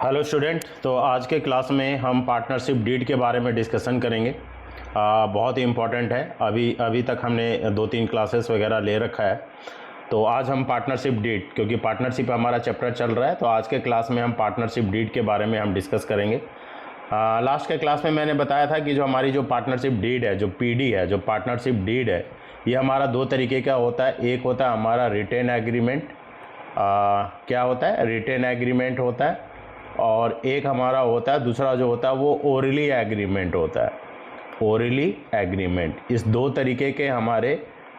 Hello student. तो आज के क्लास में हम पार्टनरशिप डीड के बारे में डिस्कशन करेंगे। बहुत ही इम्पॉर्टेंट है। अभी तक हमने 2-3 क्लासेस वगैरह ले रखा है। तो आज हम पार्टनरशिप डीड, क्योंकि पार्टनरशिप हमारा चैप्टर चल रहा है, तो आज के क्लास में हम पार्टनरशिप डीड के बारे में हम डिस्कस करेंगे। लास्ट के क्लास में मैंने बताया था कि जो हमारी जो पार्टनरशिप डीड है, जो पीडी है, जो पार्टनरशिप डीड है, ये हमारा 2 तरीके का होता है। एक होता है हमारा रिटेन एग्रीमेंट, क्या होता है, रिटेन एग्रीमेंट होता है, और एक हमारा होता है, दूसरा जो होता है वो ओरली एग्रीमेंट होता है। ओरली एग्रीमेंट, इस 2 तरीके के हमारे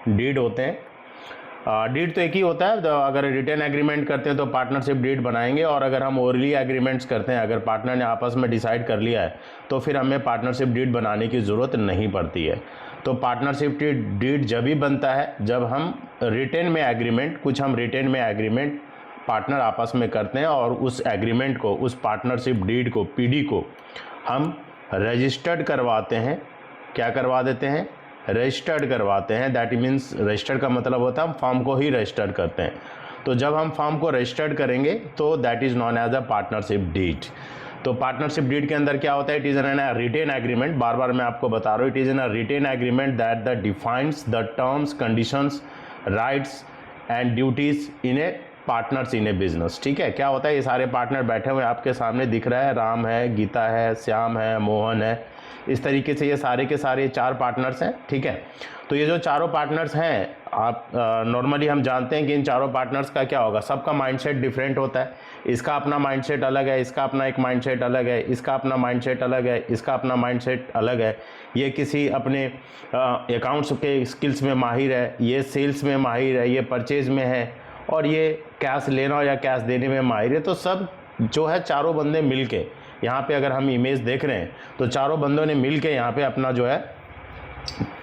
डीड होते हैं। डीड तो एक ही होता है। अगर रिटेन एग्रीमेंट करते हैं तो पार्टनरशिप डीड बनाएंगे, और अगर हम ओरली एग्रीमेंट्स करते हैं, अगर पार्टनर ने आपस में डिसाइड कर लिया है, तो फिर हमें पार्टनरशिप डीड बनाने की ज़रूरत नहीं पड़ती है। तो पार्टनरशिप डीड जब भी बनता है जब हम रिटेन में एग्रीमेंट, कुछ हम रिटेन में एग्रीमेंट पार्टनर आपस में करते हैं, और उस एग्रीमेंट को, उस पार्टनरशिप डीड को, पीडी को हम रजिस्टर्ड करवाते हैं। क्या करवा देते हैं? रजिस्टर्ड करवाते हैं। दैट मीन्स रजिस्टर्ड का मतलब होता है हम फॉर्म को ही रजिस्टर्ड करते हैं। तो जब हम फॉर्म को रजिस्टर्ड करेंगे तो that is known as a partnership deed. तो पार्टनरशिप डीड के अंदर क्या होता है? It is an written agreement. बार बार मैं आपको बता रहा हूँ, it is an written agreement that the defines the terms, conditions, rights and duties in a partners in a business. ठीक है, क्या होता है, ये सारे पार्टनर बैठे हुए आपके सामने दिख रहा है, राम है, गीता है, श्याम है, मोहन है, इस तरीके से ये सारे के सारे 4 पार्टनर्स हैं। ठीक है, तो ये जो चारों पार्टनर्स हैं, आप नॉर्मली हम जानते हैं कि इन चारों पार्टनर्स का क्या होगा, सबका माइंडसेट डिफरेंट होता है। इसका अपना माइंडसेट अलग है, इसका अपना एक माइंडसेट अलग है, इसका अपना माइंडसेट अलग है, इसका अपना माइंडसेट अलग है। ये किसी अपने अकाउंट्स के स्किल्स में माहिर है, ये सेल्स में माहिर है, ये परचेज में है, और ये कैश लेना या कैश देने में माहिर है। तो सब जो है चारों बंदे मिलके, यहाँ पे अगर हम इमेज देख रहे हैं तो चारों बंदों ने मिलके यहाँ पे अपना जो है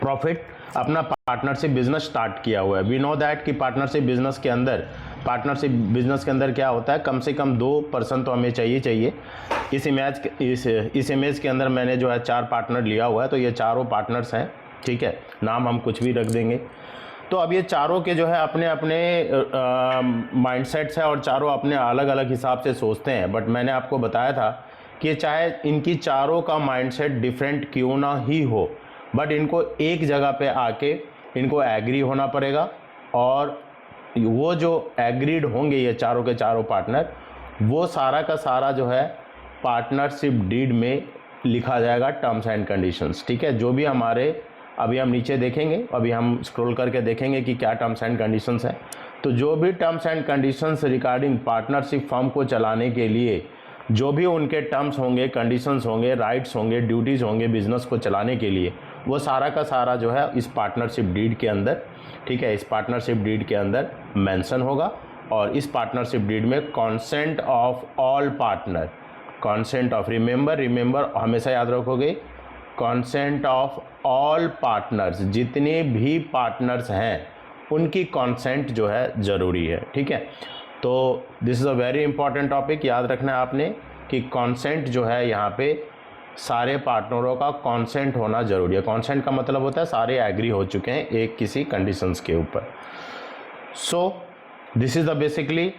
प्रॉफिट, अपना पार्टनरशिप बिजनेस स्टार्ट किया हुआ है। वी नो दैट कि पार्टनरशिप बिजनेस के अंदर क्या होता है, कम से कम 2 पर्सन तो हमें चाहिए। इस इमेज के अंदर मैंने जो है 4 पार्टनर लिया हुआ है, तो ये चारों पार्टनर्स हैं। ठीक है, नाम हम कुछ भी रख देंगे। तो अब ये चारों के जो है अपने अपने माइंडसेट्स हैं, और चारों अपने अलग अलग हिसाब से सोचते हैं। बट मैंने आपको बताया था कि चाहे इनकी चारों का माइंडसेट डिफरेंट क्यों ना ही हो, बट इनको एक जगह पे आके इनको एग्री होना पड़ेगा, और वो जो एग्रीड होंगे ये चारों के चारों पार्टनर, वो सारा का सारा जो है पार्टनरशिप डीड में लिखा जाएगा, टर्म्स एंड कंडीशंस। ठीक है, जो भी हमारे, अभी हम नीचे देखेंगे, अभी हम स्क्रॉल करके देखेंगे कि क्या टर्म्स एंड कंडीशंस हैं। तो जो भी terms and conditions regarding partnership firm को चलाने के लिए जो भी उनके टर्म्स होंगे, कंडीशंस होंगे, राइट्स होंगे, ड्यूटीज़ होंगे बिज़नेस को चलाने के लिए, वो सारा का सारा जो है इस पार्टनरशिप डीड के अंदर, ठीक है, इस पार्टनरशिप डीड के अंदर मेंशन होगा। और इस पार्टनरशिप डीड में consent of all partner, consent of, remember हमेशा याद रखोगे, कॉन्सेंट ऑफ ऑल पार्टनर्स, जितने भी पार्टनर्स हैं उनकी कॉन्सेंट जो है ज़रूरी है। ठीक है, तो this is a very important topic, याद रखना है आपने कि कॉन्सेंट जो है यहाँ पे सारे पार्टनरों का कॉन्सेंट होना ज़रूरी है। कॉन्सेंट का मतलब होता है सारे एग्री हो चुके हैं एक किसी कंडीशंस के ऊपर। So this is the basically.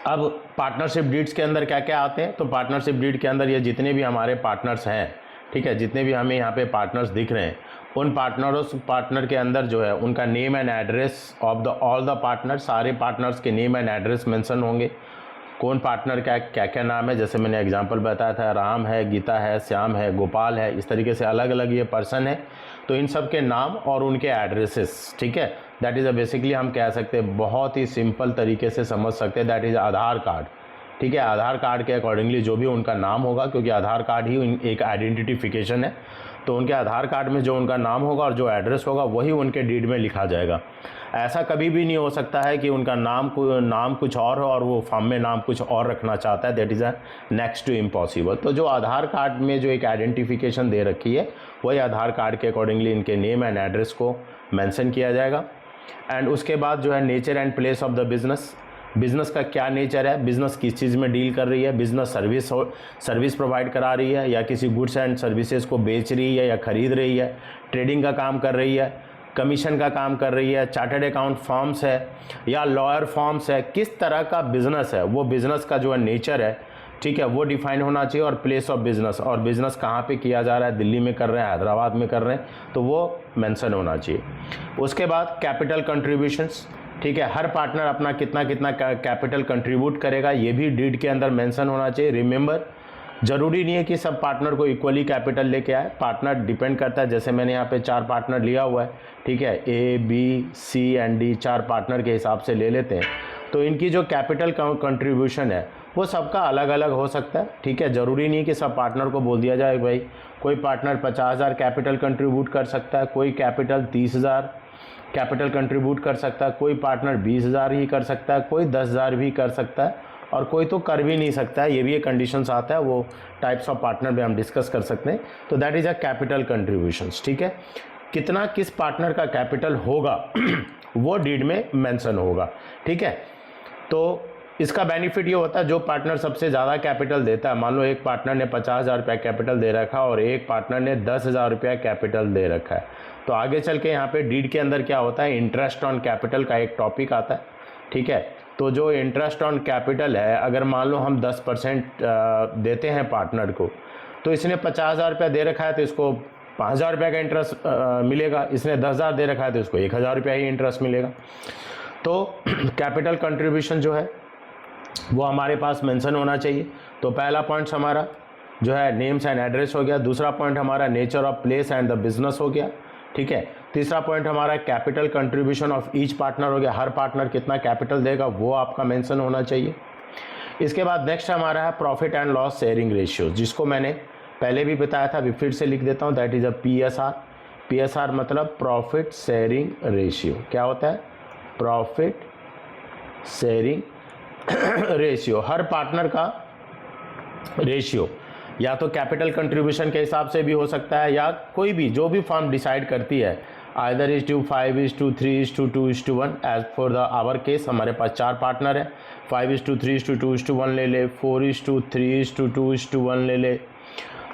अब पार्टनरशिप डीड्स के अंदर क्या क्या आते हैं? तो पार्टनरशिप डीड के अंदर ये जितने भी हमारे पार्टनर्स हैं, ठीक है, जितने भी हमें यहाँ पे पार्टनर्स दिख रहे हैं, उन पार्टनर के अंदर जो है उनका name and address of the all the partner, सारे पार्टनर्स के नेम एंड एड्रेस मेंशन होंगे। कौन पार्टनर का क्या क्या नाम है, जैसे मैंने एग्जांपल बताया था, राम है, गीता है, श्याम है, गोपाल है, इस तरीके से अलग अलग ये पर्सन है। तो इन सब के नाम और उनके एड्रेसेस, ठीक है, दैट इज़ अ बेसिकली हम कह सकते हैं, बहुत ही सिंपल तरीके से समझ सकते हैं, दैट इज़ आधार कार्ड। ठीक है, आधार कार्ड के अकॉर्डिंगली जो भी उनका नाम होगा, क्योंकि आधार कार्ड ही एक आइडेंटिफिकेशन है, तो उनके आधार कार्ड में जो उनका नाम होगा और जो एड्रेस होगा वही उनके डीड में लिखा जाएगा। ऐसा कभी भी नहीं हो सकता है कि उनका नाम कुछ और हो और वो फॉर्म में नाम कुछ और रखना चाहता है, that is a next to impossible. तो जो आधार कार्ड में जो एक आइडेंटिफिकेशन दे रखी है, वही आधार कार्ड के अकॉर्डिंगली इनके नेम एंड एड्रेस को मेंशन किया जाएगा। एंड उसके बाद जो है nature and place of the business, business का क्या नेचर है, बिज़नेस किस चीज़ में डील कर रही है, बिज़नेस सर्विस प्रोवाइड करा रही है, या किसी गुड्स एंड सर्विसेज को बेच रही है या ख़रीद रही है, ट्रेडिंग का काम कर रही है, कमीशन का काम कर रही है, चार्टर्ड अकाउंट फॉर्म्स है या लॉयर फॉर्म्स है, किस तरह का बिज़नेस है, वो बिज़नेस का जो है नेचर है, ठीक है, वो डिफाइन होना चाहिए, और प्लेस ऑफ बिजनेस, और बिजनेस कहाँ पे किया जा रहा है, दिल्ली में कर रहे हैं, हैदराबाद में कर रहे हैं, तो वो मेंशन होना चाहिए। उसके बाद कैपिटल कंट्रीब्यूशंस, ठीक है, हर पार्टनर अपना कितना कितना कैपिटल कंट्रीब्यूट करेगा, ये भी डीड के अंदर मेंशन होना चाहिए। रिमेंबर, जरूरी नहीं है कि सब पार्टनर को इक्वली कैपिटल लेके आए, पार्टनर डिपेंड करता है। जैसे मैंने यहाँ पे 4 पार्टनर लिया हुआ है, ठीक है, A B C and D, 4 partner के हिसाब से ले लेते हैं, तो इनकी जो कैपिटल कंट्रीब्यूशन है वो सबका अलग अलग हो सकता है, ठीक है। ज़रूरी नहीं कि सब पार्टनर को बोल दिया जाए भाई कोई पार्टनर 50,000 कैपिटल कंट्रीब्यूट कर सकता है, कोई कैपिटल 30,000 कैपिटल कंट्रीब्यूट कर सकता है, कोई पार्टनर 20,000 ही कर सकता है, कोई 10,000 भी कर सकता है, और कोई तो कर भी नहीं सकता है। ये भी एक कंडीशंस आता है, वो टाइप्स ऑफ पार्टनर में हम डिस्कस कर सकते हैं। तो that is a capital contributions, ठीक है। कितना किस पार्टनर का कैपिटल होगा वो डीड में मेंशन होगा, ठीक है। तो इसका बेनिफिट ये होता है, जो पार्टनर सबसे ज़्यादा कैपिटल देता है, मान लो एक पार्टनर ने 50,000 रुपया कैपिटल दे रखा और एक पार्टनर ने 10,000 रुपया कैपिटल दे रखा है, तो आगे चल के यहाँ पे डीड के अंदर क्या होता है, इंटरेस्ट ऑन कैपिटल का एक टॉपिक आता है, ठीक है। तो जो इंटरेस्ट ऑन कैपिटल है, अगर मान लो हम 10% देते हैं पार्टनर को, तो इसने 50,000 रुपया दे रखा है तो इसको 5,000 रुपये का इंटरेस्ट मिलेगा, इसने 10,000 दे रखा है तो इसको 1,000 रुपया ही इंटरेस्ट मिलेगा। तो कैपिटल कंट्रीब्यूशन जो है वो हमारे पास मेंशन होना चाहिए। तो पहला पॉइंट हमारा जो है नेम्स एंड एड्रेस हो गया, दूसरा पॉइंट हमारा nature of place and the business हो गया, ठीक है। तीसरा पॉइंट हमारा capital contribution of each partner हो गया, हर पार्टनर कितना कैपिटल देगा वो आपका मेंशन होना चाहिए। इसके बाद नेक्स्ट हमारा है profit and loss sharing ratio, जिसको मैंने पहले भी बताया था, अभी फिर से लिख देता हूँ, that is a PSR। PSR मतलब प्रॉफिट शेयरिंग रेशियो। क्या होता है? Profit sharing ratio. हर पार्टनर का रेशियो या तो कैपिटल कंट्रीब्यूशन के हिसाब से भी हो सकता है, या कोई भी जो भी फर्म डिसाइड करती है, either is two 5:3:2:1 as for the our case. हमारे पास 4 पार्टनर है, 5:3:2:1 ले ले, 4:3:2:1 ले ले,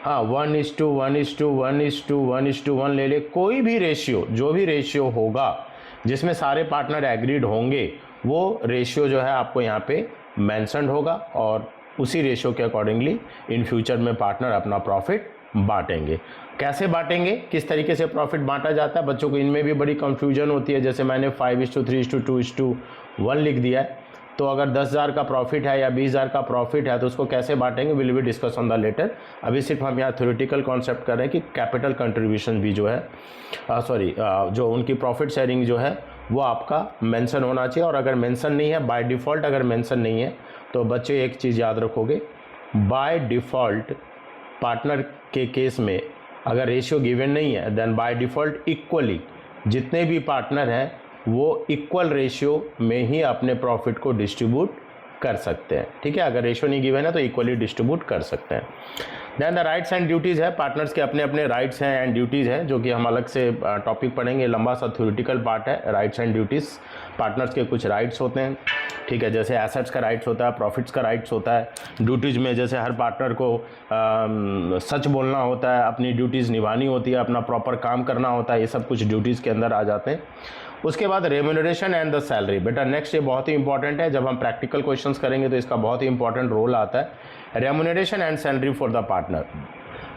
हाँ 1:1:1:1:1 ले ले। कोई भी रेशियो, जो भी रेशियो होगा जिसमें सारे पार्टनर एग्रीड होंगे, वो रेशियो जो है आपको यहाँ पे मेंशन होगा, और उसी रेशियो के अकॉर्डिंगली इन फ्यूचर में पार्टनर अपना प्रॉफिट बांटेंगे। कैसे बांटेंगे, किस तरीके से प्रॉफिट बांटा जाता है, बच्चों को इनमें भी बड़ी कंफ्यूजन होती है। जैसे मैंने 5:3:2:1 लिख दिया है, तो अगर 10,000 का प्रॉफिट है या 20,000 का प्रॉफिट है तो उसको कैसे बांटेंगे, will be discuss on the later. अभी सिर्फ हम यहाँ थ्योरेटिकल कॉन्सेप्ट कर रहे हैं कि कैपिटल कंट्रीब्यूशन भी जो है जो उनकी प्रॉफिट शेयरिंग जो है वो आपका मेंशन होना चाहिए। और अगर मेंशन नहीं है, बाय डिफ़ॉल्ट अगर मेंशन नहीं है, तो बच्चे एक चीज़ याद रखोगे, बाय डिफ़ॉल्ट पार्टनर के केस में अगर रेशियो गिवन नहीं है, देन बाय डिफ़ॉल्ट इक्वली जितने भी पार्टनर हैं वो इक्वल रेशियो में ही अपने प्रॉफिट को डिस्ट्रीब्यूट कर सकते हैं, ठीक है। अगर रेशियो नहीं गिवन है तो इक्वली डिस्ट्रीब्यूट कर सकते हैं। Then the rights and duties है, पार्टनर्स के अपने अपने राइट्स हैं एंड ड्यूटीज़ हैं, जो कि हम अलग से टॉपिक पढ़ेंगे, लंबा सा थ्योरेटिकल पार्ट है। राइट्स एंड ड्यूटीज़, पार्टनर्स के कुछ राइट्स होते हैं, ठीक है, जैसे एसेट्स का राइट्स होता है, प्रॉफिट्स का राइट्स होता है। ड्यूटीज़ में जैसे हर पार्टनर को सच बोलना होता है, अपनी ड्यूटीज़ निभानी होती है, अपना प्रॉपर काम करना होता है, ये सब कुछ ड्यूटीज़ के अंदर आ जाते हैं। उसके बाद रेम्यूनरेशन एंड द सैलरी। बेटा नेक्स्ट ये बहुत ही इंपॉर्टेंट है, जब हम प्रैक्टिकल क्वेश्चंस करेंगे तो इसका बहुत ही इंपॉर्टेंट रोल आता है। Remuneration and salary for the partner.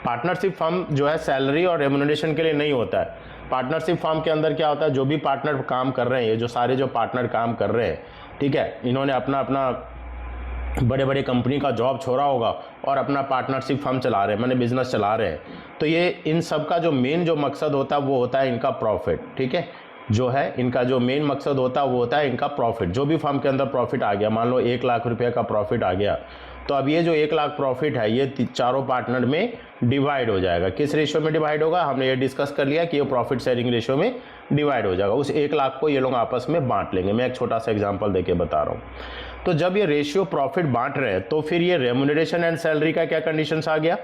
Partnership firm जो है सैलरी और रेम्यूनरेशन के लिए नहीं होता है। पार्टनरशिप फर्म के अंदर क्या होता है, जो भी पार्टनर काम कर रहे हैं, ये जो सारे जो पार्टनर काम कर रहे हैं, ठीक है, इन्होंने अपना अपना बड़े बड़े कंपनी का जॉब छोड़ा होगा और अपना पार्टनरशिप फर्म चला रहे हैं, मैंने बिजनेस चला रहे हैं। तो ये इन सब का जो मेन जो मकसद होता है वो होता है इनका प्रॉफिट, ठीक है। जो है इनका जो मेन मकसद होता है वो होता है इनका प्रॉफिट। जो भी फर्म के अंदर प्रॉफिट आ गया, मान लो 1 लाख रुपये का प्रॉफिट आ गया, तो अब ये जो 1 लाख प्रॉफिट है ये चारों पार्टनर में डिवाइड हो जाएगा। किस रेशियो में डिवाइड होगा, हमने ये डिस्कस कर लिया कि ये प्रॉफिट शेयरिंग रेशियो में डिवाइड हो जाएगा। उस 1 लाख को ये लोग आपस में बांट लेंगे। मैं एक छोटा सा एग्जांपल देके बता रहा हूँ। तो जब ये रेशियो प्रॉफिट बांट रहे हैं तो फिर ये रेम्यूनरेशन एंड सैलरी का क्या कंडीशंस आ गया,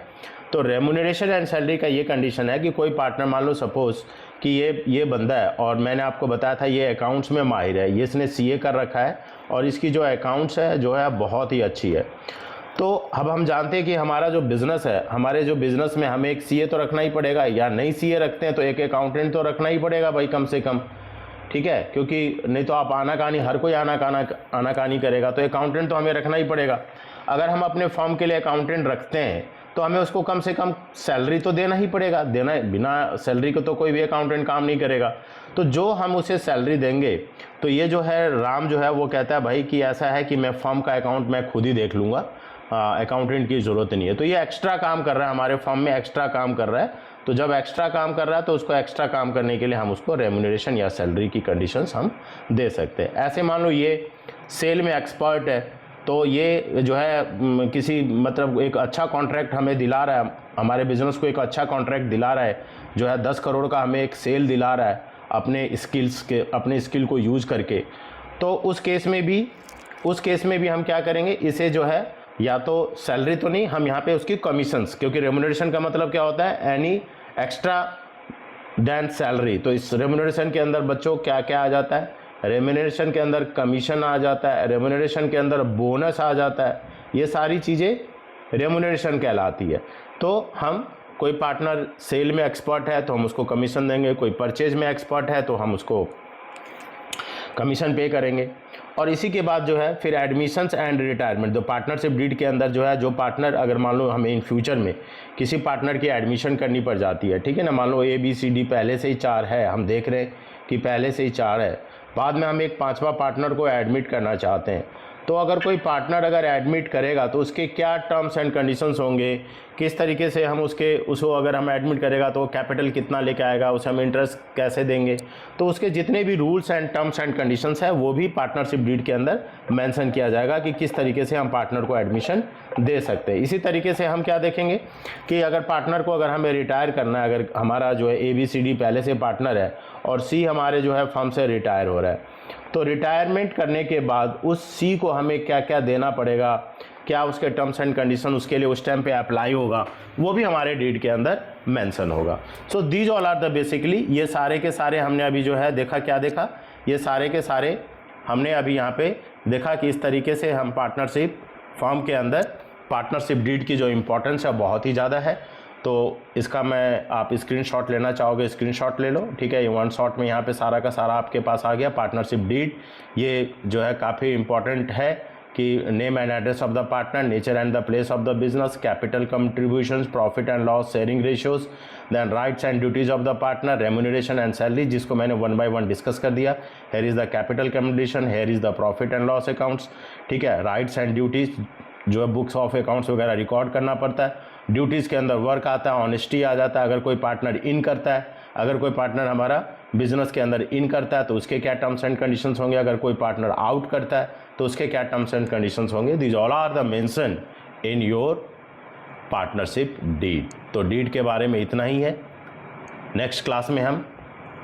तो रेम्यूनरेशन एंड सैलरी का ये कंडीशन है कि कोई पार्टनर, मान लो सपोज कि ये बंदा है और मैंने आपको बताया था ये अकाउंट्स में माहिर है, ये इसने CA कर रखा है और इसकी जो अकाउंट्स है जो है बहुत ही अच्छी है। तो अब हम जानते हैं कि हमारा जो बिज़नेस है, हमारे जो बिज़नेस में हमें एक CA तो रखना ही पड़ेगा, या नहीं CA रखते हैं तो एक अकाउंटेंट तो रखना ही पड़ेगा भाई कम से कम, ठीक है, क्योंकि नहीं तो आप आनाकानी, हर कोई आनाकानी करेगा, तो अकाउंटेंट तो हमें रखना ही पड़ेगा। अगर हम अपने फर्म के लिए अकाउंटेंट रखते हैं तो हमें उसको कम से कम सैलरी तो देना ही पड़ेगा, देना, बिना सैलरी को तो कोई भी अकाउंटेंट काम नहीं करेगा। तो जो हम उसे सैलरी देंगे, तो ये जो है राम जो है वो कहता है भाई कि ऐसा है कि मैं फर्म का अकाउंट मैं खुद ही देख लूँगा, अकाउंटेंट की ज़रूरत नहीं है। तो ये एक्स्ट्रा काम कर रहा है, हमारे फर्म में एक्स्ट्रा काम कर रहा है। तो जब एक्स्ट्रा काम कर रहा है तो उसको एक्स्ट्रा काम करने के लिए हम उसको रेम्यूनरेशन या सैलरी की कंडीशंस हम दे सकते हैं। ऐसे मान लो ये सेल में एक्सपर्ट है, तो ये जो है किसी मतलब एक अच्छा कॉन्ट्रैक्ट हमें दिला रहा है, हमारे बिजनेस को एक अच्छा कॉन्ट्रैक्ट दिला रहा है, जो है 10 करोड़ का हमें एक सेल दिला रहा है अपने स्किल को यूज़ करके। तो उस केस में भी हम क्या करेंगे, इसे जो है या तो सैलरी तो नहीं, हम यहाँ पे उसकी कमीशंस, क्योंकि रेम्यूनरेशन का मतलब क्या होता है, एनी एक्स्ट्रा देन सैलरी। तो इस रेम्यूनरेशन के अंदर बच्चों क्या क्या आ जाता है, रेम्यूनरेशन के अंदर कमीशन आ जाता है, रेम्यूनरेशन के अंदर बोनस आ जाता है, ये सारी चीज़ें रेम्यूनरेशन कहलाती है। तो हम कोई पार्टनर सेल में एक्सपर्ट है तो हम उसको कमीशन देंगे, कोई परचेज में एक्सपर्ट है तो हम उसको कमीशन पे करेंगे। और इसी के बाद जो है फिर एडमिशन्स एंड रिटायरमेंट। तो पार्टनरशिप डीड के अंदर जो है, जो पार्टनर अगर मान लो हमें इन फ्यूचर में किसी पार्टनर की एडमिशन करनी पड़ जाती है, ठीक है ना, मान लो ABCD पहले से ही 4 है, हम देख रहे हैं कि पहले से ही 4 है, बाद में हम एक 5वां पार्टनर को एडमिट करना चाहते हैं, तो अगर कोई पार्टनर अगर एडमिट करेगा तो उसके क्या टर्म्स एंड कंडीशंस होंगे, किस तरीके से हम उसको अगर हम एडमिट करेगा तो कैपिटल कितना लेके आएगा, उसे हम इंटरेस्ट कैसे देंगे, तो उसके जितने भी rules and terms and conditions है वो भी पार्टनरशिप डीड के अंदर मेंशन किया जाएगा कि किस तरीके से हम पार्टनर को एडमिशन दे सकते हैं। इसी तरीके से हम क्या देखेंगे कि अगर पार्टनर को अगर हमें रिटायर करना है, अगर हमारा जो है ABCD पहले से पार्टनर है और C हमारे जो है फर्म से रिटायर हो रहा है, तो रिटायरमेंट करने के बाद उस C को हमें क्या क्या देना पड़ेगा, क्या उसके टर्म्स एंड कंडीशन उसके लिए उस टाइम पे अप्लाई होगा, वो भी हमारे डीड के अंदर मेंशन होगा। So these all are the basically, ये सारे के सारे हमने अभी जो है देखा, क्या देखा, ये सारे के सारे हमने अभी यहाँ पे देखा कि इस तरीके से हम पार्टनरशिप फर्म के अंदर पार्टनरशिप डीड की जो इम्पोर्टेंस है बहुत ही ज़्यादा है। तो इसका मैं, आप स्क्रीनशॉट लेना चाहोगे स्क्रीनशॉट ले लो, ठीक है। ये 1 शॉट में यहाँ पे सारा का सारा आपके पास आ गया पार्टनरशिप डीड। ये जो है काफ़ी इंपॉर्टेंट है कि name and address of the partner, nature and the place of the business, capital contributions, profit and loss sharing ratios, then rights and duties of the partner, remuneration and salary, जिसको मैंने 1 by 1 discuss कर दिया। Here is the capital condition, here is the profit and loss accounts, ठीक है। Rights and duties जो है books of accounts वगैरह record करना पड़ता है। ड्यूटीज़ के अंदर वर्क आता है, ऑनेस्टी आ जाता है, अगर कोई पार्टनर इन करता है, अगर कोई पार्टनर हमारा बिजनेस के अंदर इन करता है तो उसके क्या टर्म्स एंड कंडीशंस होंगे, अगर कोई पार्टनर आउट करता है तो उसके क्या टर्म्स एंड कंडीशंस होंगे। These all are the mention in your partnership deed. तो डीड के बारे में इतना ही है। नेक्स्ट क्लास में हम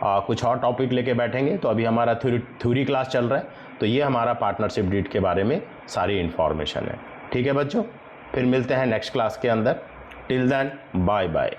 कुछ और टॉपिक लेके बैठेंगे। तो अभी हमारा थ्योरी क्लास चल रहा है, तो ये हमारा पार्टनरशिप डीड के बारे में सारी इन्फॉर्मेशन है, ठीक है बच्चों। फिर मिलते हैं नेक्स्ट क्लास के अंदर। Till then bye bye.